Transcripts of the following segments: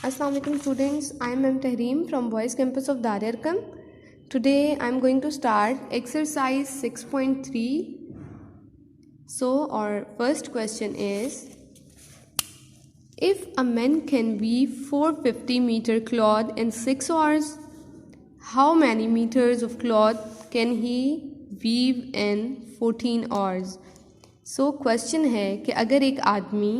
Assalamu alaikum students, I am M. Tahreem from Boys Campus of Dar Arqam. Today I am going to start exercise 6.3. So our first question is, if a man can weave 450-meter cloth in 6 hours, how many meters of cloth can he weave in 14 hours? So question है कि अगर एक आदमी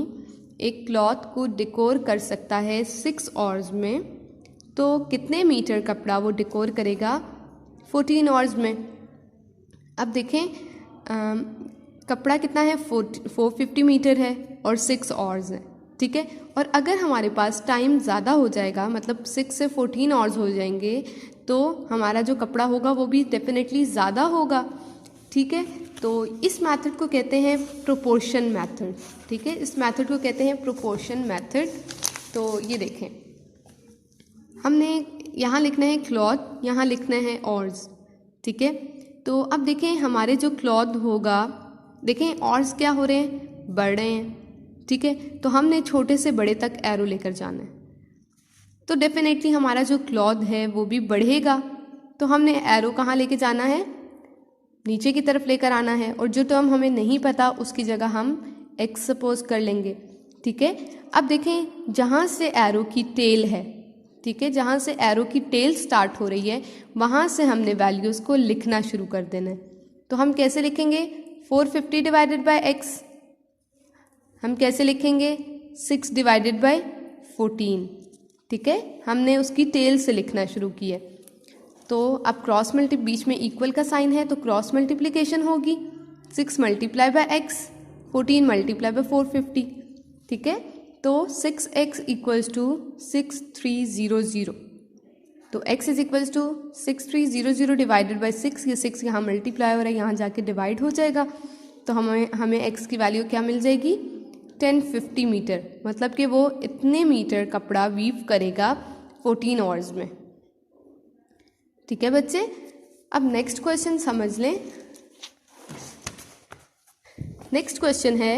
एक cloth को डिकोर कर सकता है 6 आवर्स में, तो कितने मीटर कपड़ा वो डिकोर करेगा 14 आवर्स में। अब देखें कपड़ा कितना है, 450 मीटर है और 6 आवर्स है, ठीक है। और अगर हमारे पास टाइम ज़्यादा हो जाएगा, मतलब 6 से 14 आवर्स हो जाएंगे, तो हमारा जो कपड़ा होगा वो भी डेफिनेटली ज़्यादा होगा, ठीक है। तो इस मेथड को कहते हैं प्रोपोर्शन मेथड, ठीक है। इस मेथड को कहते हैं प्रोपोर्शन मेथड। तो ये देखें, हमने यहाँ लिखना है क्लॉथ, यहाँ लिखना है ऑर्स, ठीक है। तो अब देखें हमारे जो क्लॉथ होगा, देखें ऑर्स क्या हो रहे हैं, बढ़ रहे हैं, ठीक है। तो हमने छोटे से बड़े तक एरो लेकर जाना है, तो डेफिनेटली हमारा जो क्लॉथ है वो भी बढ़ेगा। तो हमने एरो कहाँ लेके जाना है, नीचे की तरफ लेकर आना है, और जो टर्म हमें नहीं पता उसकी जगह हम एक्स सपोज कर लेंगे, ठीक है। अब देखें जहाँ से एरो की टेल है, ठीक है, जहाँ से एरो की टेल स्टार्ट हो रही है वहाँ से हमने वैल्यूज़ को लिखना शुरू कर देना है। तो हम कैसे लिखेंगे, 450 डिवाइडेड बाय एक्स, हम कैसे लिखेंगे 6 डिवाइडेड बाय 14, ठीक है। हमने उसकी टेल से लिखना शुरू किया। तो अब क्रॉस मल्टी, बीच में इक्वल का साइन है तो क्रॉस मल्टीप्लिकेशन होगी, 6 multiply by x, 14 multiply by 450, ठीक है। तो 6x इक्वल्स टू 6300, तो x is equals to 6300 divided by 6, ये 6 यहाँ मल्टीप्लाई हो रहा है, यहाँ जाके डिवाइड हो जाएगा। तो हमें x की वैल्यू क्या मिल जाएगी, 1050 मीटर, मतलब कि वो इतने मीटर कपड़ा वीव करेगा 14 आवर्स में, ठीक है बच्चे। अब नेक्स्ट क्वेश्चन समझ लें। नेक्स्ट क्वेश्चन है,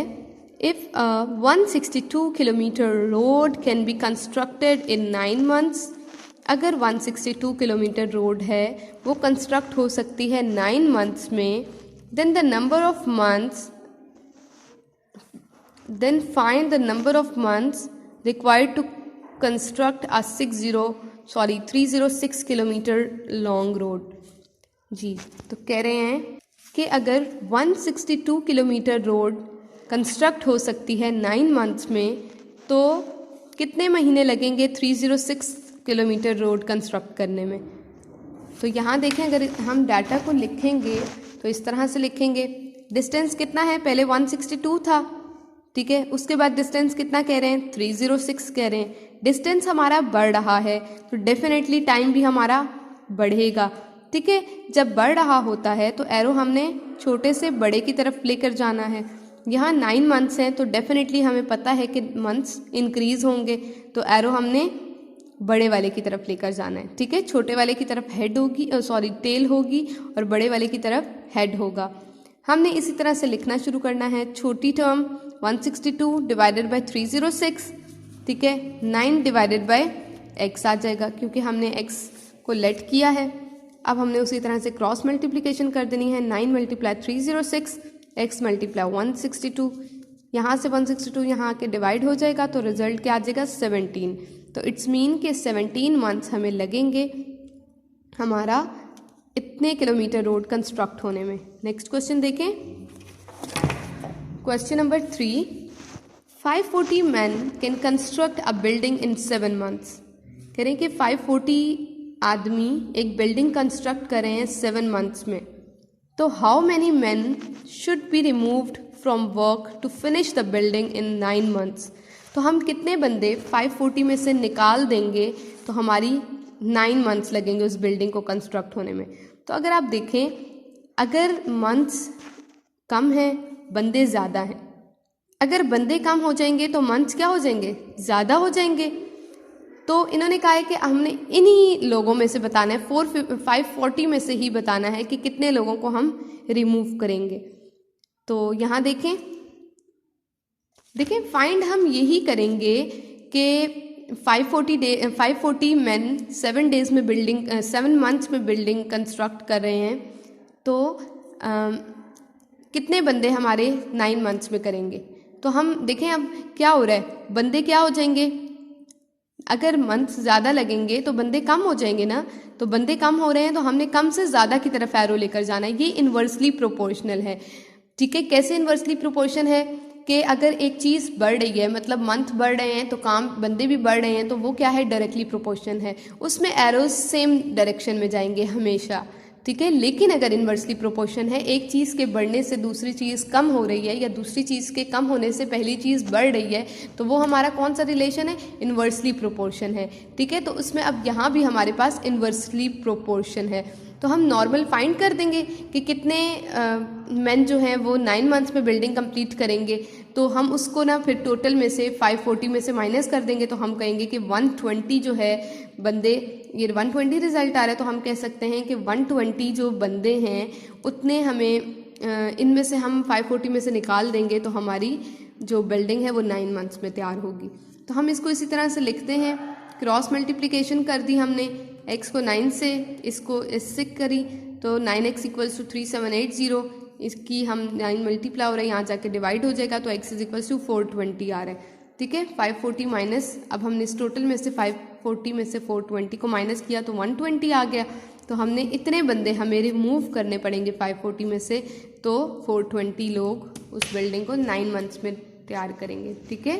if 162 kilometre road can be constructed in 9 months, अगर 162 किलोमीटर रोड है वो कंस्ट्रक्ट हो सकती है 9 मंथ्स में, then find the number of months required to construct a 306 kilometre long road. जी, तो कह रहे हैं कि अगर 162 किलोमीटर रोड कंस्ट्रक्ट हो सकती है 9 मंथ्स में, तो कितने महीने लगेंगे 306 किलोमीटर रोड कंस्ट्रक्ट करने में। तो यहाँ देखें, अगर हम डाटा को लिखेंगे तो इस तरह से लिखेंगे, डिस्टेंस कितना है, पहले 162 था, ठीक है, उसके बाद डिस्टेंस कितना कह रहे हैं, 306 कह रहे हैं। डिस्टेंस हमारा बढ़ रहा है तो डेफिनेटली टाइम भी हमारा बढ़ेगा, ठीक है। जब बढ़ रहा होता है तो एरो हमने छोटे से बड़े की तरफ लेकर जाना है। यहाँ 9 मंथ्स हैं तो डेफिनेटली हमें पता है कि मंथ्स इंक्रीज होंगे, तो एरो हमने बड़े वाले की तरफ लेकर जाना है, ठीक है। छोटे वाले की तरफ हेड होगी, टेल होगी, और बड़े वाले की तरफ हेड होगा। हमने इसी तरह से लिखना शुरू करना है। छोटी टर्म 162 डिवाइडेड बाय 306, ठीक है, 9 डिवाइडेड बाय x आ जाएगा, क्योंकि हमने x को लेट किया है। अब हमने उसी तरह से क्रॉस मल्टीप्लिकेशन कर देनी है, 9 मल्टीप्लाई 306, x मल्टीप्लाई 162, यहाँ से 162 यहाँ आके डिवाइड हो जाएगा, तो रिजल्ट क्या आ जाएगा 17। तो इट्स मीन कि 17 मंथ्स हमें लगेंगे हमारा इतने किलोमीटर रोड कंस्ट्रक्ट होने में। नेक्स्ट क्वेश्चन देखें, question number 3, 540 men can construct a building in 7 months। कह रहे हैं कि 540 आदमी एक बिल्डिंग कंस्ट्रक्ट कर रहे हैं 7 months में, तो how many men should be removed from work to finish the building in 9 months। तो हम कितने बंदे 540 में से निकाल देंगे तो हमारी 9 months लगेंगे उस बिल्डिंग को कंस्ट्रक्ट होने में। तो अगर आप देखें, अगर मंथ्स कम हैं, बंदे ज़्यादा हैं, अगर बंदे कम हो जाएंगे तो मंथ्स क्या हो जाएंगे, ज़्यादा हो जाएंगे। तो इन्होंने कहा है कि हमने इन्हीं लोगों में से बताना है, 540 में से ही बताना है कि कितने लोगों को हम रिमूव करेंगे। तो यहाँ देखें फाइंड हम यही करेंगे कि 540 मैन 7 मंथ्स में बिल्डिंग कंस्ट्रक्ट कर रहे हैं, तो कितने बंदे हमारे 9 मंथ्स में करेंगे? तो हम देखें अब क्या हो रहा है, बंदे क्या हो जाएंगे, अगर मंथ्स ज़्यादा लगेंगे तो बंदे कम हो जाएंगे ना। तो बंदे कम हो रहे हैं तो हमने कम से ज़्यादा की तरफ एरो लेकर जाना है। ये इन्वर्सली प्रोपोर्शनल है, ठीक है। कैसे इन्वर्सली प्रोपोर्शन है कि अगर एक चीज़ बढ़ रही है, मतलब मंथ बढ़ रहे हैं तो काम बंदे भी बढ़ रहे हैं, तो वो क्या है, डायरेक्टली प्रोपोर्शन है, उसमें एरोज सेम डायरेक्शन में जाएंगे हमेशा, ठीक है। लेकिन अगर इन्वर्सली प्रोपोर्शन है, एक चीज़ के बढ़ने से दूसरी चीज़ कम हो रही है या दूसरी चीज़ के कम होने से पहली चीज़ बढ़ रही है, तो वो हमारा कौन सा रिलेशन है, इन्वर्सली प्रोपोर्शन है, ठीक है। तो उसमें अब यहाँ भी हमारे पास इन्वर्सली प्रोपोर्शन है, तो हम नॉर्मल फाइंड कर देंगे कि कितने मैन जो हैं वो 9 मंथ्स में बिल्डिंग कंप्लीट करेंगे। तो हम उसको ना फिर टोटल में से 540 में से माइनस कर देंगे, तो हम कहेंगे कि 120 जो है बंदे, ये 120 रिजल्ट आ रहा है, तो हम कह सकते हैं कि 120 जो बंदे हैं उतने हमें इनमें से हम 540 में से निकाल देंगे, तो हमारी जो बिल्डिंग है वो 9 मंथ्स में तैयार होगी। तो हम इसको इसी तरह से लिखते हैं, क्रॉस मल्टीप्लिकेशन कर दी हमने, x को 9 से इसको इससे करी, तो 9x इक्वल्स टू 3780, इसकी हम 9 मल्टीप्लाई हो रहा है, यहाँ जाके डिवाइड हो जाएगा, तो x इज इक्वल्स टू 420 आ रहा है, ठीक है। 540 माइनस, अब हमने इस टोटल में से 540 में से 420 को माइनस किया तो 120 आ गया। तो हमने इतने बंदे हमें रिमूव करने पड़ेंगे 540 में से, तो 420 लोग उस बिल्डिंग को 9 मंथ्स में तैयार करेंगे, ठीक है।